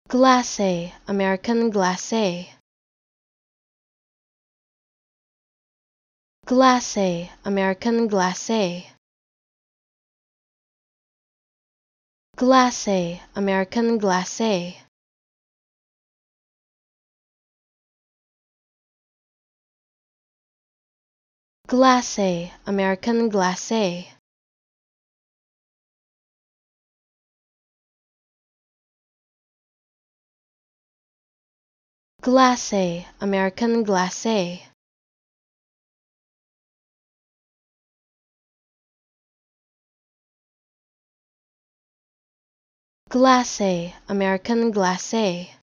Glace, American glace. Glace, American glace. Glace, American glace. Glace, American glace. Glace, American glace. Glace, American glace.